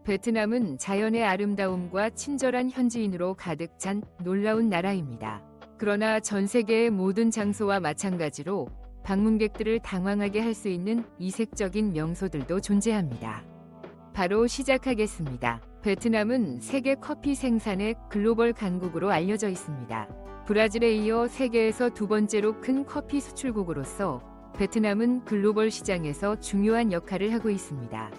베트남은 자연의 아름다움과 친절한 현지인으로 가득 찬 놀라운 나라입니다. 그러나 전 세계의 모든 장소와 마찬가지로 방문객들을 당황하게 할 수 있는 이색적인 명소들도 존재합니다. 바로 시작하겠습니다. 베트남은 세계 커피 생산의 글로벌 강국으로 알려져 있습니다. 브라질에 이어 세계에서 두 번째로 큰 커피 수출국으로서 베트남은 글로벌 시장에서 중요한 역할을 하고 있습니다.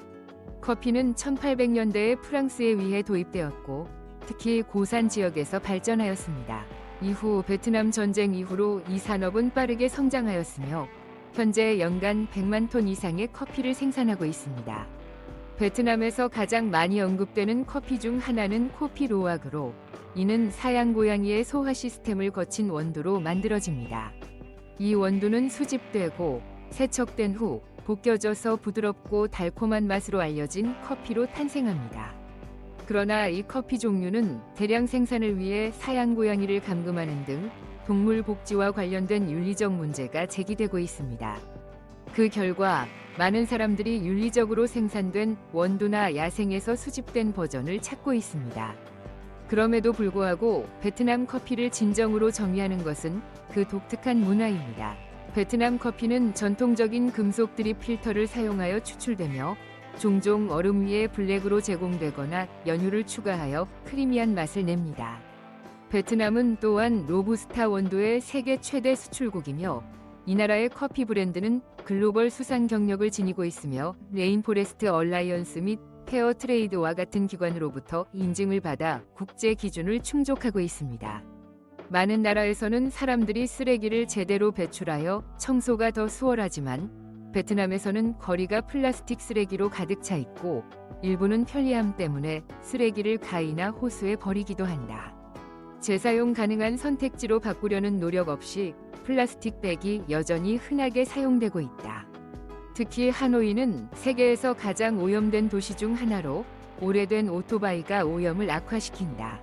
커피는 1800년대에 프랑스에 의해 도입되었고 특히 고산 지역에서 발전하였습니다. 이후 베트남 전쟁 이후로 이 산업은 빠르게 성장하였으며 현재 연간 100만 톤 이상의 커피를 생산하고 있습니다. 베트남에서 가장 많이 언급되는 커피 중 하나는 코피 로악으로 이는 사양 고양이의 소화 시스템을 거친 원두로 만들어집니다. 이 원두는 수집되고 세척된 후 볶여져서 부드럽고 달콤한 맛으로 알려진 커피로 탄생합니다. 그러나 이 커피 종류는 대량 생산을 위해 사양 고양이를 감금하는 등 동물 복지와 관련된 윤리적 문제가 제기되고 있습니다. 그 결과 많은 사람들이 윤리적으로 생산된 원두나 야생에서 수집된 버전을 찾고 있습니다. 그럼에도 불구하고 베트남 커피를 진정으로 정의하는 것은 그 독특한 문화입니다. 베트남 커피는 전통적인 금속 드립 필터를 사용하여 추출되며 종종 얼음 위에 블랙으로 제공되거나 연유를 추가하여 크리미한 맛을 냅니다. 베트남은 또한 로부스타 원두의 세계 최대 수출국이며 이 나라의 커피 브랜드는 글로벌 수상 경력을 지니고 있으며 레인포레스트 얼라이언스 및 페어 트레이드와 같은 기관으로부터 인증을 받아 국제 기준을 충족하고 있습니다. 많은 나라에서는 사람들이 쓰레기를 제대로 배출하여 청소가 더 수월하지만 베트남에서는 거리가 플라스틱 쓰레기로 가득 차 있고 일부는 편리함 때문에 쓰레기를 가이나 호수에 버리기도 한다. 재사용 가능한 선택지로 바꾸려는 노력 없이 플라스틱 백이 여전히 흔하게 사용되고 있다. 특히 하노이는 세계에서 가장 오염된 도시 중 하나로 오래된 오토바이가 오염을 악화시킨다.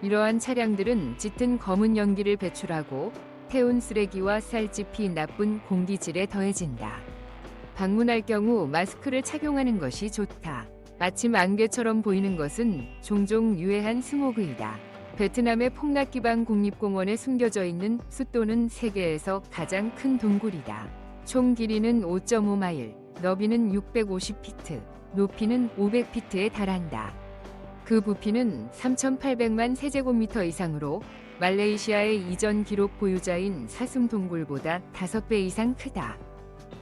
이러한 차량들은 짙은 검은 연기를 배출하고 태운 쓰레기와 쌀집이 나쁜 공기질에 더해진다. 방문할 경우 마스크를 착용하는 것이 좋다. 마침 안개처럼 보이는 것은 종종 유해한 스모그이다. 베트남의 퐁나키방 국립공원에 숨겨져 있는 숫도는 세계에서 가장 큰 동굴이다. 총 길이는 5.5마일, 너비는 650피트, 높이는 500피트에 달한다. 그 부피는 3,800만 세제곱미터 이상으로 말레이시아의 이전 기록 보유자인 사슴 동굴보다 5배 이상 크다.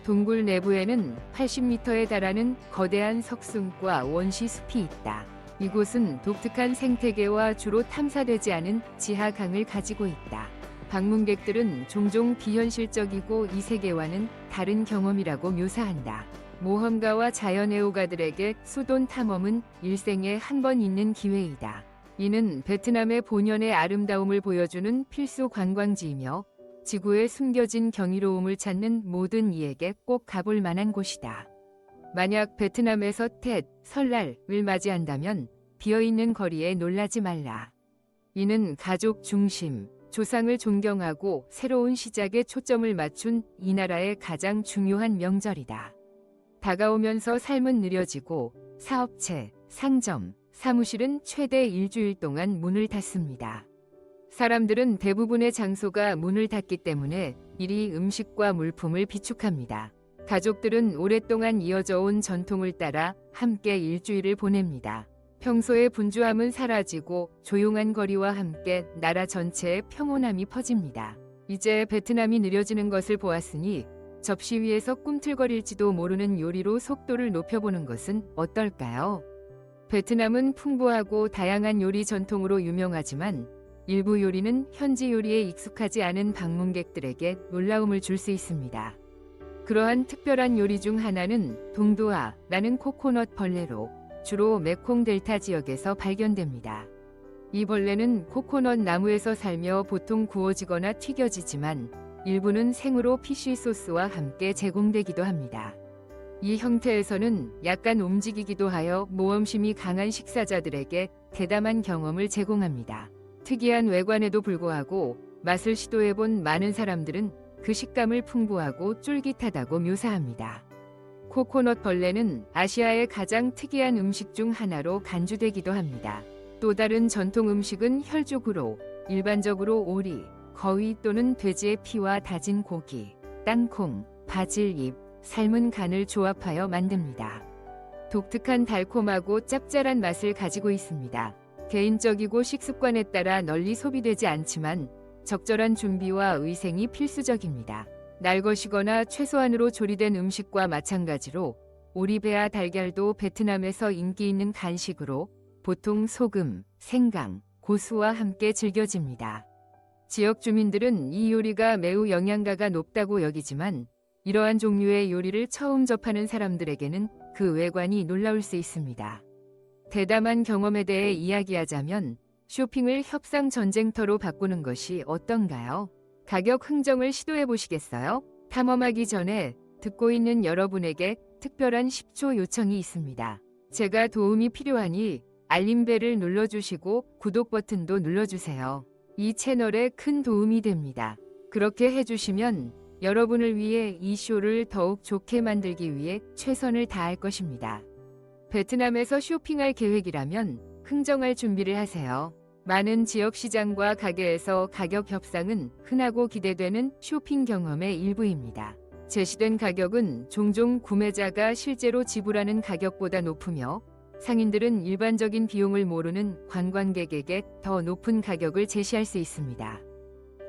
동굴 내부에는 80m에 달하는 거대한 석순과 원시 숲이 있다. 이곳은 독특한 생태계와 주로 탐사되지 않은 지하강을 가지고 있다. 방문객들은 종종 비현실적이고 이 세계와는 다른 경험이라고 묘사한다. 모험가와 자연애호가들에게 수돈 탐험은 일생에 한 번 있는 기회이다. 이는 베트남의 본연의 아름다움을 보여주는 필수 관광지이며 지구에 숨겨진 경이로움을 찾는 모든 이에게 꼭 가볼 만한 곳이다. 만약 베트남에서 텟, 설날을 맞이한다면 비어있는 거리에 놀라지 말라. 이는 가족 중심, 조상을 존경하고 새로운 시작에 초점을 맞춘 이 나라의 가장 중요한 명절이다. 다가오면서 삶은 느려지고 사업체, 상점, 사무실은 최대 일주일 동안 문을 닫습니다. 사람들은 대부분의 장소가 문을 닫기 때문에 이리 음식과 물품을 비축합니다. 가족들은 오랫동안 이어져 온 전통을 따라 함께 일주일을 보냅니다. 평소의 분주함은 사라지고 조용한 거리와 함께 나라 전체에 평온함이 퍼집니다. 이제 베트남이 느려지는 것을 보았으니 접시 위에서 꿈틀거릴지도 모르는 요리로 속도를 높여보는 것은 어떨까요? 베트남은 풍부하고 다양한 요리 전통으로 유명하지만 일부 요리는 현지 요리에 익숙하지 않은 방문객들에게 놀라움을 줄 수 있습니다. 그러한 특별한 요리 중 하나는 동두아라는 코코넛 벌레로 주로 메콩 델타 지역에서 발견됩니다. 이 벌레는 코코넛 나무에서 살며 보통 구워지거나 튀겨지지만 일부는 생으로 피쉬 소스와 함께 제공되기도 합니다. 이 형태에서는 약간 움직이기도 하여 모험심이 강한 식사자들에게 대담한 경험을 제공합니다. 특이한 외관에도 불구하고 맛을 시도해본 많은 사람들은 그 식감을 풍부하고 쫄깃하다고 묘사합니다. 코코넛 벌레는 아시아의 가장 특이한 음식 중 하나로 간주되기도 합니다. 또 다른 전통 음식은 혈죽으로 일반적으로 오리, 거위 또는 돼지의 피와 다진 고기, 땅콩, 바질잎, 삶은 간을 조합하여 만듭니다. 독특한 달콤하고 짭짤한 맛을 가지고 있습니다. 개인적이고 식습관에 따라 널리 소비되지 않지만 적절한 준비와 의생이 필수적입니다. 날것이거나 최소한으로 조리된 음식과 마찬가지로 오리배와 달걀도 베트남에서 인기 있는 간식으로 보통 소금, 생강, 고수와 함께 즐겨집니다. 지역 주민들은 이 요리가 매우 영양가가 높다고 여기지만 이러한 종류의 요리를 처음 접하는 사람들에게는 그 외관이 놀라울 수 있습니다. 대담한 경험에 대해 이야기하자면 쇼핑을 협상 전쟁터로 바꾸는 것이 어떤가요? 가격 흥정을 시도해 보시겠어요? 탐험하기 전에 듣고 있는 여러분에게 특별한 10초 요청이 있습니다. 제가 도움이 필요하니 알림벨을 눌러주시고 구독 버튼도 눌러주세요. 이 채널에 큰 도움이 됩니다. 그렇게 해주시면 여러분을 위해 이 쇼를 더욱 좋게 만들기 위해 최선을 다할 것입니다. 베트남에서 쇼핑할 계획이라면 흥정할 준비를 하세요. 많은 지역 시장과 가게에서 가격 협상은 흔하고 기대되는 쇼핑 경험의 일부입니다. 제시된 가격은 종종 구매자가 실제로 지불하는 가격보다 높으며 상인들은 일반적인 비용을 모르는 관광객에게 더 높은 가격을 제시할 수 있습니다.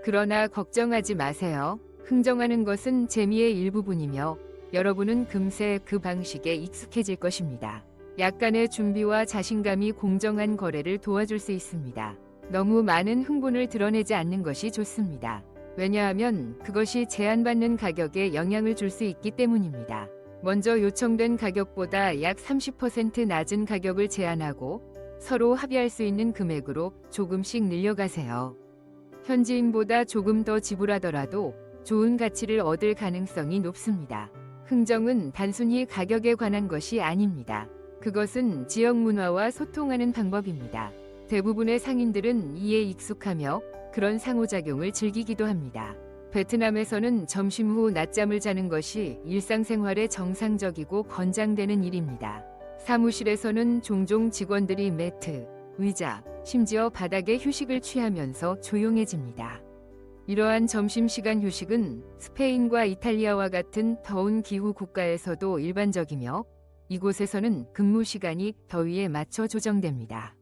그러나 걱정하지 마세요. 흥정하는 것은 재미의 일부분이며 여러분은 금세 그 방식에 익숙해질 것입니다. 약간의 준비와 자신감이 공정한 거래를 도와줄 수 있습니다. 너무 많은 흥분을 드러내지 않는 것이 좋습니다. 왜냐하면 그것이 제한받는 가격에 영향을 줄 수 있기 때문입니다. 먼저 요청된 가격보다 약 30% 낮은 가격을 제안하고 서로 합의할 수 있는 금액으로 조금씩 늘려가세요. 현지인보다 조금 더 지불하더라도 좋은 가치를 얻을 가능성이 높습니다. 흥정은 단순히 가격에 관한 것이 아닙니다. 그것은 지역 문화와 소통하는 방법입니다. 대부분의 상인들은 이에 익숙하며 그런 상호작용을 즐기기도 합니다. 베트남에서는 점심 후 낮잠을 자는 것이 일상생활에 정상적이고 권장되는 일입니다. 사무실에서는 종종 직원들이 매트, 의자, 심지어 바닥에 휴식을 취하면서 조용해집니다. 이러한 점심시간 휴식은 스페인과 이탈리아와 같은 더운 기후 국가에서도 일반적이며 이곳에서는 근무 시간이 더위에 맞춰 조정됩니다.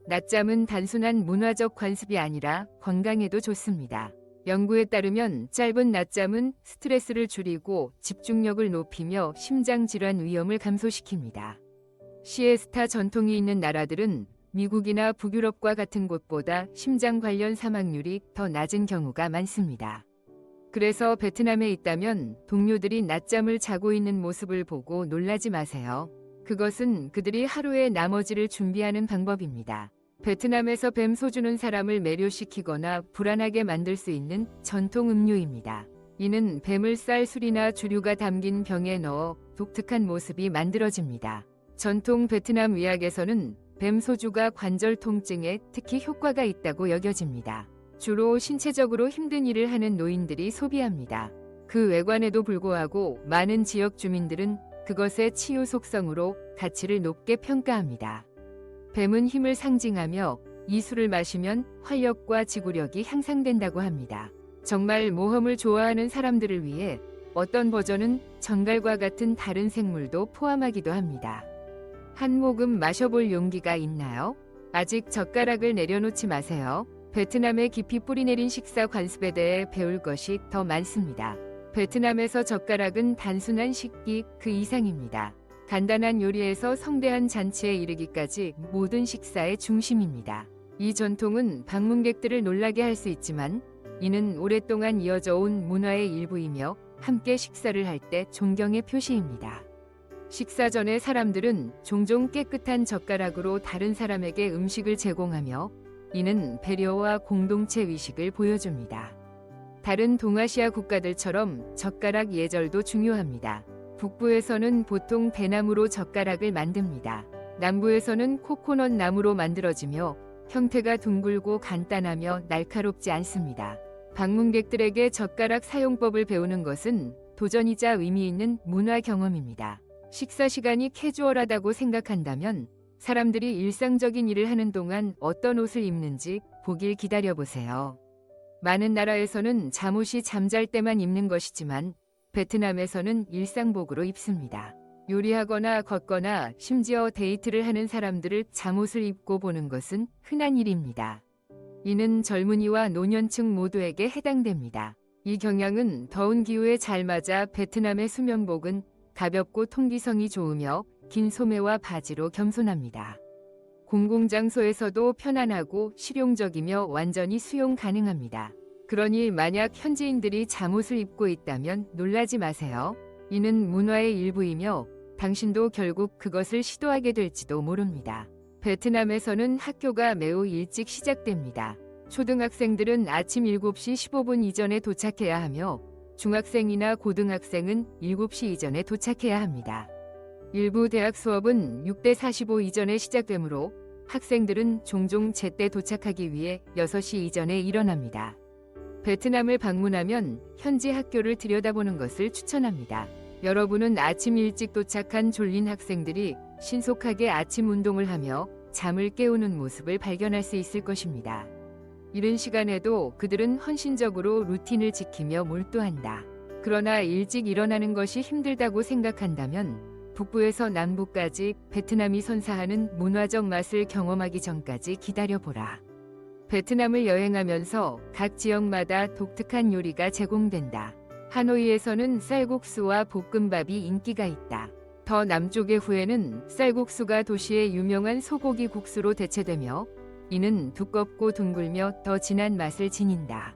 낮잠은 단순한 문화적 관습이 아니라 건강에도 좋습니다. 연구에 따르면 짧은 낮잠은 스트레스를 줄이고 집중력을 높이며 심장 질환 위험을 감소시킵니다. 시에스타 전통이 있는 나라들은 미국이나 북유럽과 같은 곳보다 심장 관련 사망률이 더 낮은 경우가 많습니다. 그래서 베트남에 있다면 동료들이 낮잠을 자고 있는 모습을 보고 놀라지 마세요. 그것은 그들이 하루의 나머지를 준비하는 방법입니다. 베트남에서 뱀 소주는 사람을 매료시키거나 불안하게 만들 수 있는 전통 음료입니다. 이는 뱀을 쌀 술이나 주류가 담긴 병에 넣어 독특한 모습이 만들어집니다. 전통 베트남 의학에서는 뱀 소주가 관절 통증에 특히 효과가 있다고 여겨집니다. 주로 신체적으로 힘든 일을 하는 노인들이 소비합니다. 그 외관에도 불구하고 많은 지역 주민들은 그것의 치유 속성으로 가치를 높게 평가합니다. 뱀은 힘을 상징하며 이 술을 마시면 활력과 지구력이 향상된다고 합니다. 정말 모험을 좋아하는 사람들을 위해 어떤 버전은 정갈과 같은 다른 생물도 포함하기도 합니다. 한 모금 마셔볼 용기가 있나요? 아직 젓가락을 내려놓지 마세요. 베트남의 깊이 뿌리내린 식사 관습에 대해 배울 것이 더 많습니다. 베트남에서 젓가락은 단순한 식기 그 이상입니다. 간단한 요리에서 성대한 잔치에 이르기까지 모든 식사의 중심입니다. 이 전통은 방문객들을 놀라게 할 수 있지만 이는 오랫동안 이어져 온 문화의 일부이며 함께 식사를 할 때 존경의 표시입니다. 식사 전에 사람들은 종종 깨끗한 젓가락으로 다른 사람에게 음식을 제공하며 이는 배려와 공동체 의식을 보여줍니다. 다른 동아시아 국가들처럼 젓가락 예절도 중요합니다. 북부에서는 보통 대나무로 젓가락을 만듭니다. 남부에서는 코코넛 나무로 만들어지며 형태가 둥글고 간단하며 날카롭지 않습니다. 방문객들에게 젓가락 사용법을 배우는 것은 도전이자 의미 있는 문화 경험입니다. 식사 시간이 캐주얼하다고 생각한다면 사람들이 일상적인 일을 하는 동안 어떤 옷을 입는지 보길 기다려보세요. 많은 나라에서는 잠옷이 잠잘 때만 입는 것이지만 베트남에서는 일상복으로 입습니다. 요리하거나 걷거나 심지어 데이트를 하는 사람들을 잠옷을 입고 보는 것은 흔한 일입니다. 이는 젊은이와 노년층 모두에게 해당됩니다. 이 경향은 더운 기후에 잘 맞아 베트남의 수면복은 가볍고 통기성이 좋으며 긴 소매와 바지로 겸손합니다. 공공장소에서도 편안하고 실용적이며 완전히 수용 가능합니다. 그러니 만약 현지인들이 잠옷을 입고 있다면 놀라지 마세요. 이는 문화의 일부이며 당신도 결국 그것을 시도하게 될지도 모릅니다. 베트남에서는 학교가 매우 일찍 시작됩니다. 초등학생들은 아침 7시 15분 이전에 도착해야 하며 중학생이나 고등학생은 7시 이전에 도착해야 합니다. 일부 대학 수업은 6대 45 이전에 시작되므로 학생들은 종종 제때 도착하기 위해 6시 이전에 일어납니다. 베트남을 방문하면 현지 학교를 들여다보는 것을 추천합니다. 여러분은 아침 일찍 도착한 졸린 학생들이 신속하게 아침 운동을 하며 잠을 깨우는 모습을 발견할 수 있을 것입니다. 이른 시간에도 그들은 헌신적으로 루틴을 지키며 몰두한다. 그러나 일찍 일어나는 것이 힘들다고 생각한다면 북부에서 남부까지 베트남이 선사하는 문화적 맛을 경험하기 전까지 기다려보라. 베트남을 여행하면서 각 지역마다 독특한 요리가 제공된다. 하노이에서는 쌀국수와 볶음밥이 인기가 있다. 더 남쪽의 후에는 쌀국수가 도시의 유명한 소고기 국수로 대체되며 이는 두껍고 둥글며 더 진한 맛을 지닌다.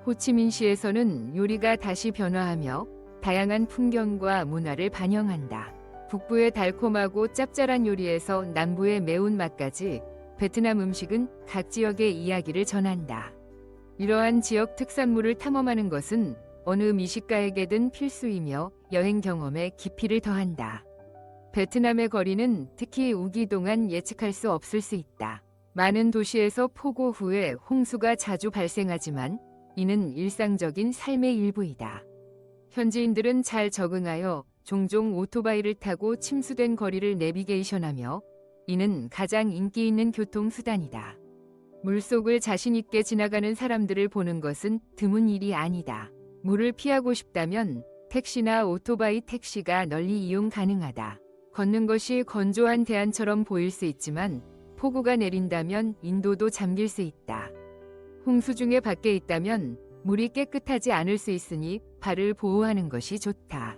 호치민시에서는 요리가 다시 변화하며 다양한 풍경과 문화를 반영한다. 북부의 달콤하고 짭짤한 요리에서 남부의 매운맛까지 베트남 음식은 각 지역의 이야기를 전한다. 이러한 지역 특산물을 탐험하는 것은 어느 미식가에게든 필수이며 여행 경험에 깊이를 더한다. 베트남의 거리는 특히 우기 동안 예측할 수 없을 수 있다. 많은 도시에서 폭우 후에 홍수가 자주 발생하지만 이는 일상적인 삶의 일부이다. 현지인들은 잘 적응하여 종종 오토바이를 타고 침수된 거리를 내비게이션하며 이는 가장 인기 있는 교통수단이다. 물속을 자신 있게 지나가는 사람들을 보는 것은 드문 일이 아니다. 물을 피하고 싶다면 택시나 오토바이 택시가 널리 이용 가능하다. 걷는 것이 건조한 대안처럼 보일 수 있지만 폭우가 내린다면 인도도 잠길 수 있다. 홍수 중에 밖에 있다면 물이 깨끗하지 않을 수 있으니 발을 보호하는 것이 좋다.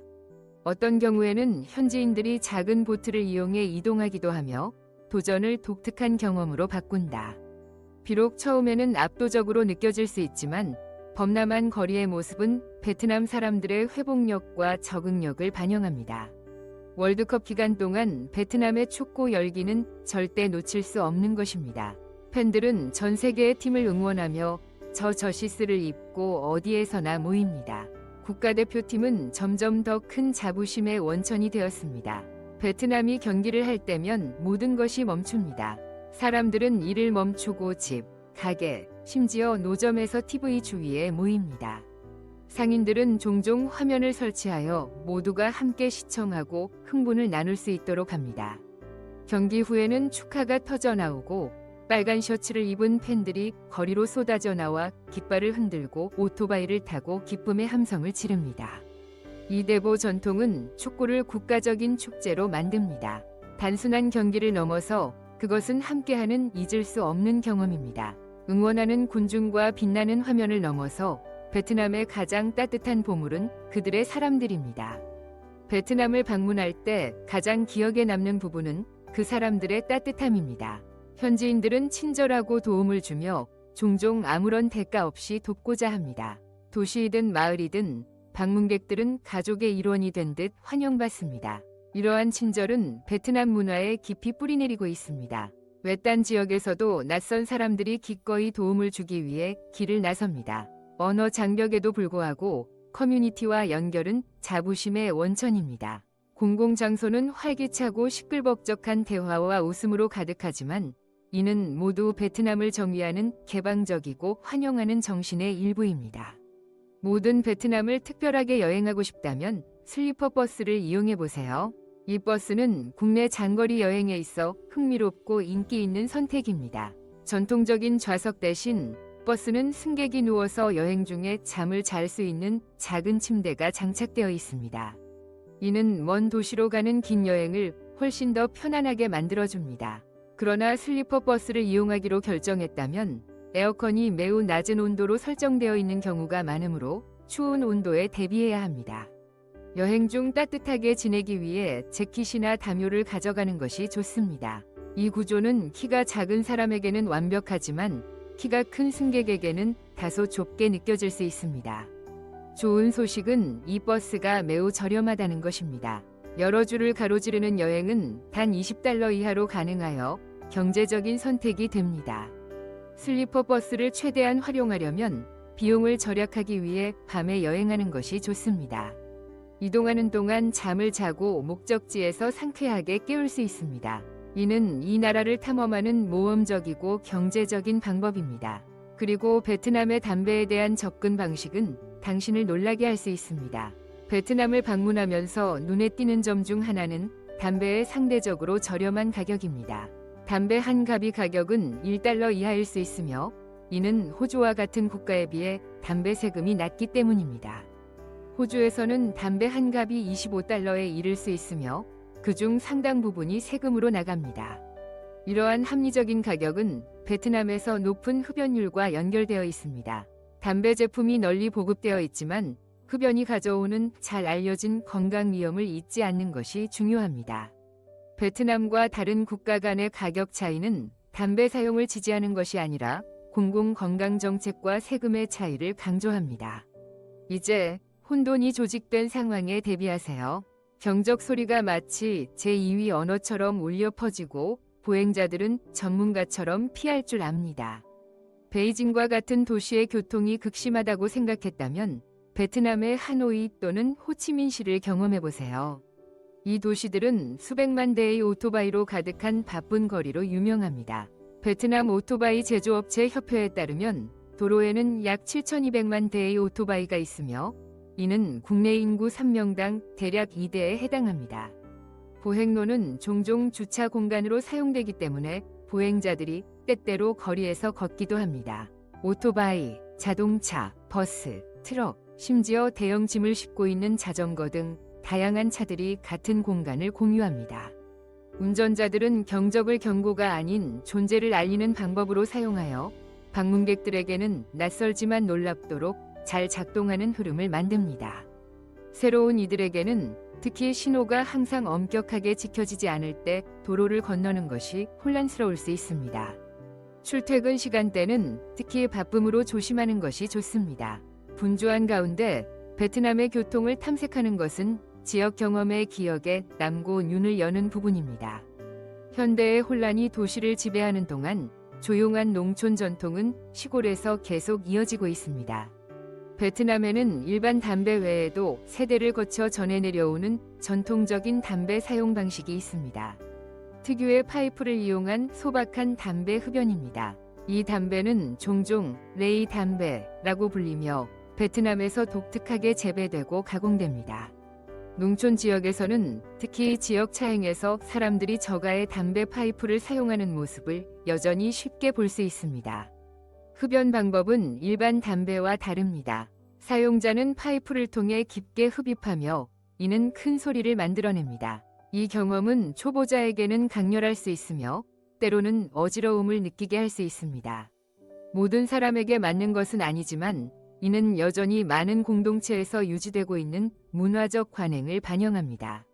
어떤 경우에는 현지인들이 작은 보트를 이용해 이동하기도 하며 도전을 독특한 경험으로 바꾼다. 비록 처음에는 압도적으로 느껴질 수 있지만 범람한 거리의 모습은 베트남 사람들의 회복력과 적응력을 반영합니다. 월드컵 기간 동안 베트남의 축구 열기는 절대 놓칠 수 없는 것입니다. 팬들은 전 세계의 팀을 응원하며 저시스를 입고 어디에서나 모입니다. 국가대표팀은 점점 더 큰 자부심의 원천이 되었습니다. 베트남이 경기를 할 때면 모든 것이 멈춥니다. 사람들은 일을 멈추고 집, 가게, 심지어 노점에서 TV 주위에 모입니다. 상인들은 종종 화면을 설치하여 모두가 함께 시청하고 흥분을 나눌 수 있도록 합니다. 경기 후에는 축하가 터져나오고 빨간 셔츠를 입은 팬들이 거리로 쏟아져 나와 깃발을 흔들고 오토바이를 타고 기쁨의 함성을 지릅니다. 이 대보 전통은 축구를 국가적인 축제로 만듭니다. 단순한 경기를 넘어서 그것은 함께하는 잊을 수 없는 경험입니다. 응원하는 군중과 빛나는 화면을 넘어서 베트남의 가장 따뜻한 보물은 그들의 사람들입니다. 베트남을 방문할 때 가장 기억에 남는 부분은 그 사람들의 따뜻함입니다. 현지인들은 친절하고 도움을 주며 종종 아무런 대가 없이 돕고자 합니다. 도시이든 마을이든 방문객들은 가족의 일원이 된 듯 환영받습니다. 이러한 친절은 베트남 문화에 깊이 뿌리내리고 있습니다. 외딴 지역에서도 낯선 사람들이 기꺼이 도움을 주기 위해 길을 나섭니다. 언어 장벽에도 불구하고 커뮤니티와 연결은 자부심의 원천입니다. 공공장소는 활기차고 시끌벅적한 대화와 웃음으로 가득하지만 이는 모두 베트남을 정의하는 개방적이고 환영하는 정신의 일부입니다. 모든 베트남을 특별하게 여행하고 싶다면 슬리퍼 버스를 이용해 보세요. 이 버스는 국내 장거리 여행에 있어 흥미롭고 인기 있는 선택입니다. 전통적인 좌석 대신 버스는 승객이 누워서 여행 중에 잠을 잘 수 있는 작은 침대가 장착되어 있습니다. 이는 먼 도시로 가는 긴 여행을 훨씬 더 편안하게 만들어줍니다. 그러나 슬리퍼 버스를 이용하기로 결정했다면 에어컨이 매우 낮은 온도로 설정되어 있는 경우가 많으므로 추운 온도에 대비해야 합니다. 여행 중 따뜻하게 지내기 위해 재킷이나 담요를 가져가는 것이 좋습니다. 이 구조는 키가 작은 사람에게는 완벽하지만 키가 큰 승객에게는 다소 좁게 느껴질 수 있습니다. 좋은 소식은 이 버스가 매우 저렴하다는 것입니다. 여러 주를 가로지르는 여행은 단 $20 이하로 가능하여 경제적인 선택이 됩니다. 슬리퍼 버스를 최대한 활용하려면 비용을 절약하기 위해 밤에 여행하는 것이 좋습니다. 이동하는 동안 잠을 자고 목적지에서 상쾌하게 깨울 수 있습니다. 이는 이 나라를 탐험하는 모험적이고 경제적인 방법입니다. 그리고 베트남의 담배에 대한 접근 방식은 당신을 놀라게 할 수 있습니다. 베트남을 방문하면서 눈에 띄는 점 중 하나는 담배의 상대적으로 저렴한 가격입니다. 담배 한 갑이 가격은 $1 이하일 수 있으며 이는 호주와 같은 국가에 비해 담배 세금이 낮기 때문입니다. 호주에서는 담배 한 갑이 $25에 이를 수 있으며 그중 상당 부분이 세금으로 나갑니다. 이러한 합리적인 가격은 베트남에서 높은 흡연율과 연결되어 있습니다. 담배 제품이 널리 보급되어 있지만 흡연이 가져오는 잘 알려진 건강 위험을 잊지 않는 것이 중요합니다. 베트남과 다른 국가 간의 가격 차이는 담배 사용을 지지하는 것이 아니라 공공건강정책과 세금의 차이를 강조합니다. 이제 혼돈이 조직된 상황에 대비하세요. 경적 소리가 마치 제2위 언어처럼 울려 퍼지고 보행자들은 전문가처럼 피할 줄 압니다. 베이징과 같은 도시의 교통이 극심하다고 생각했다면 베트남의 하노이 또는 호치민시를 경험해보세요. 이 도시들은 수백만 대의 오토바이로 가득한 바쁜 거리로 유명합니다. 베트남 오토바이 제조업체 협회에 따르면 도로에는 약 7,200만 대의 오토바이가 있으며 이는 국내 인구 3명당 대략 2대에 해당합니다. 보행로는 종종 주차 공간으로 사용되기 때문에 보행자들이 때때로 거리에서 걷기도 합니다. 오토바이, 자동차, 버스, 트럭, 심지어 대형 짐을 싣고 있는 자전거 등 다양한 차들이 같은 공간을 공유합니다. 운전자들은 경적을 경고가 아닌 존재를 알리는 방법으로 사용하여 방문객들에게는 낯설지만 놀랍도록 잘 작동하는 흐름을 만듭니다. 새로운 이들에게는 특히 신호가 항상 엄격하게 지켜지지 않을 때 도로를 건너는 것이 혼란스러울 수 있습니다. 출퇴근 시간대는 특히 바쁨으로 조심하는 것이 좋습니다. 분주한 가운데 베트남의 교통을 탐색하는 것은 지역 경험의 기억에 남고 눈을 여는 부분입니다. 현대의 혼란이 도시를 지배하는 동안 조용한 농촌 전통은 시골에서 계속 이어지고 있습니다. 베트남에는 일반 담배 외에도 세대를 거쳐 전해 내려오는 전통적인 담배 사용 방식이 있습니다. 특유의 파이프를 이용한 소박한 담배 흡연입니다. 이 담배는 종종 레이 담배라고 불리며 베트남에서 독특하게 재배되고 가공됩니다. 농촌 지역에서는 특히 지역 차행에서 사람들이 저가의 담배 파이프를 사용하는 모습을 여전히 쉽게 볼 수 있습니다. 흡연 방법은 일반 담배와 다릅니다. 사용자는 파이프를 통해 깊게 흡입하며 이는 큰 소리를 만들어냅니다. 이 경험은 초보자에게는 강렬할 수 있으며 때로는 어지러움을 느끼게 할 수 있습니다. 모든 사람에게 맞는 것은 아니지만 이는 여전히 많은 공동체에서 유지되고 있는 문화적 관행을 반영합니다.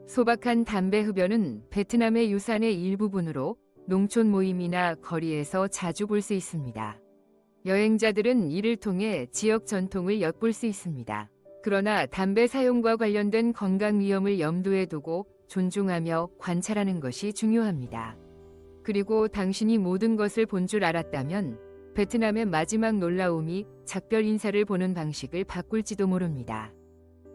소박한 담배 흡연은 베트남의 유산의 일부분으로 농촌 모임이나 거리에서 자주 볼 수 있습니다. 여행자들은 이를 통해 지역 전통을 엿볼 수 있습니다. 그러나 담배 사용과 관련된 건강 위험을 염두에 두고 존중하며 관찰하는 것이 중요합니다. 그리고 당신이 모든 것을 본 줄 알았다면 베트남의 마지막 놀라움이 작별 인사를 보는 방식을 바꿀지도 모릅니다.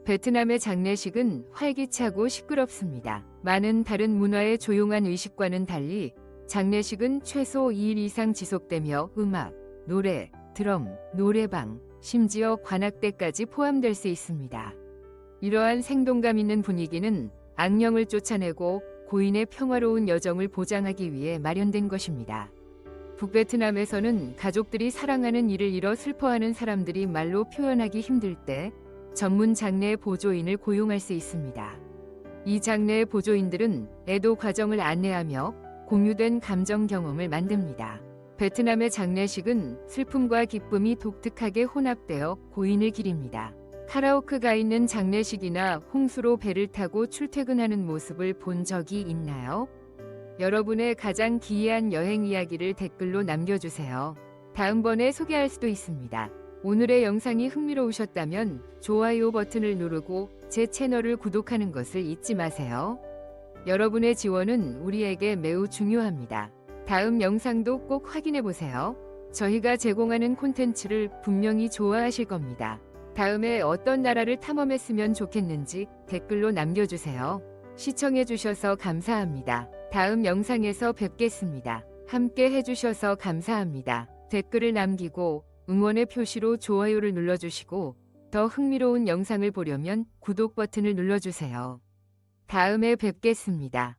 베트남의 장례식은 활기차고 시끄럽습니다. 많은 다른 문화의 조용한 의식과는 달리 장례식은 최소 2일 이상 지속되며 음악, 노래, 드럼, 노래방, 심지어 관악대까지 포함될 수 있습니다. 이러한 생동감 있는 분위기는 악령을 쫓아내고 고인의 평화로운 여정을 보장하기 위해 마련된 것입니다. 북베트남에서는 가족들이 사랑하는 이를 잃어 슬퍼하는 사람들이 말로 표현하기 힘들 때 전문 장례 보조인을 고용할 수 있습니다. 이 장례 보조인들은 애도 과정을 안내하며 공유된 감정 경험을 만듭니다. 베트남의 장례식은 슬픔과 기쁨이 독특하게 혼합되어 고인을 기립니다. 카라오케가 있는 장례식이나 홍수로 배를 타고 출퇴근하는 모습을 본 적이 있나요? 여러분의 가장 기이한 여행 이야기를 댓글로 남겨주세요. 다음번에 소개할 수도 있습니다. 오늘의 영상이 흥미로우셨다면 좋아요 버튼을 누르고 제 채널을 구독하는 것을 잊지 마세요. 여러분의 지원은 우리에게 매우 중요합니다. 다음 영상도 꼭 확인해 보세요. 저희가 제공하는 콘텐츠를 분명히 좋아하실 겁니다. 다음에 어떤 나라를 탐험했으면 좋겠는지 댓글로 남겨주세요. 시청해주셔서 감사합니다. 다음 영상에서 뵙겠습니다. 함께 해주셔서 감사합니다. 댓글을 남기고 응원의 표시로 좋아요를 눌러주시고 더 흥미로운 영상을 보려면 구독 버튼을 눌러주세요. 다음에 뵙겠습니다.